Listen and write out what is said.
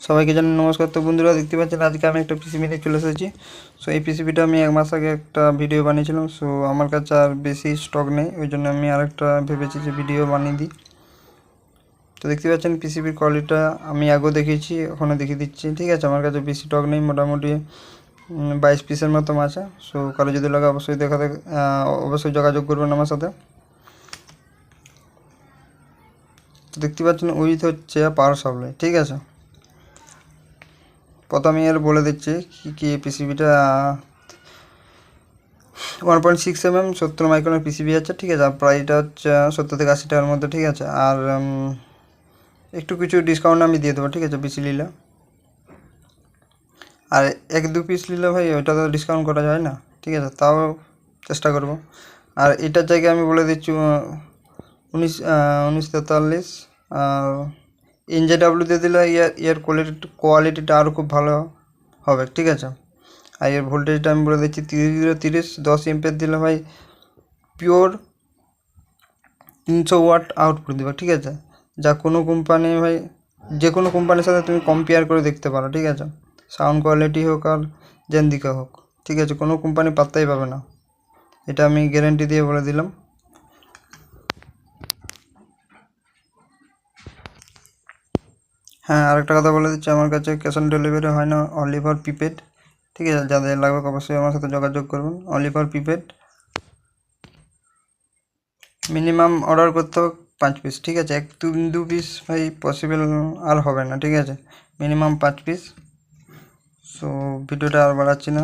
সবাইকে জানাই নমস্কার। তো বন্ধুরা দেখতে পাচ্ছেন আজকে আমি একটা পিসিবি নিয়ে চলে এসেছি। সো এই পিসিবিটা আমি 1 মাস আগে একটা ভিডিও বানিয়েছিলাম। সো আমার কাছে আর বেশি স্টক নেই, ওই জন্য আমি আরেকটা ভেবেছি যে ভিডিও বানিয়ে দিই। তো দেখতে পাচ্ছেন পিসিবির কোয়ালিটিটা আমি আগেও দেখিয়েছি, এখনও দেখিয়ে দিচ্ছি। ঠিক আছে, আমার কাছে বেশি স্টক নেই, মোটামুটি 22 পিসের মতন আছে। সো কারো যদি লাগে অবশ্যই অবশ্যই যোগাযোগ করবেন আমার সাথে। তো দেখতে পাচ্ছেন উইথ হচ্ছে পাওয়ার সাপ্লাই। ঠিক আছে, প্রথমে এর বলে দিচ্ছি কি পিসিবিটা 1.6 mm 70 মাইক্রনের পিসিবি আছে। ঠিক আছে, আর প্রাইসটা হচ্ছে 70 থেকে 80 টাকার মধ্যে। ঠিক আছে, আর একটু কিছু ডিসকাউন্ট আমি দিয়ে দেবো। ঠিক আছে, পিসি নিলে, আর 1-2 পিস নিলে ভাই ওইটা তো ডিসকাউন্ট করা যায় না। ঠিক আছে, তাও চেষ্টা করব। আর এটার জায়গায় আমি বলে দিচ্ছি 1943 NJW দিয়ে দিলে এর কোয়ালিটিটা আরও খুব ভালো হবে। ঠিক আছে, আর এর ভোল্টেজটা আমি বলে দিচ্ছি 30 10 এম্পিয়ার দিলে ভাই পিওর 300 ওয়াট আউটপুট দেবে। ঠিক আছে, যা কোনো কোম্পানি ভাই যে কোনো কোম্পানির সাথে তুমি কম্পেয়ার করে দেখতে পারো। ঠিক আছে, সাউন্ড কোয়ালিটি হোক আর যেন দিকে হোক, ঠিক আছে, কোনো কোম্পানি পাত্তাই পাবে না, এটা আমি গ্যারেন্টি দিয়ে বলে দিলাম। হ্যাঁ, আরেকটা কথা বলে দিচ্ছি, আমার কাছে ক্যাশ অন ডেলিভারি হয় না, অনলি ফর প্রিপেড। ঠিক আছে, যাদের লাগবে অবশ্যই আমার সাথে যোগাযোগ করবেন, only for prepaid. Minimum order করতে হবে 5 পিস। ঠিক আছে, 1-2 পিস ভাই পসিবল আর হবে না। ঠিক আছে, মিনিমাম 5 পিস। সো ভিডিওটা আর বাড়াচ্ছি না।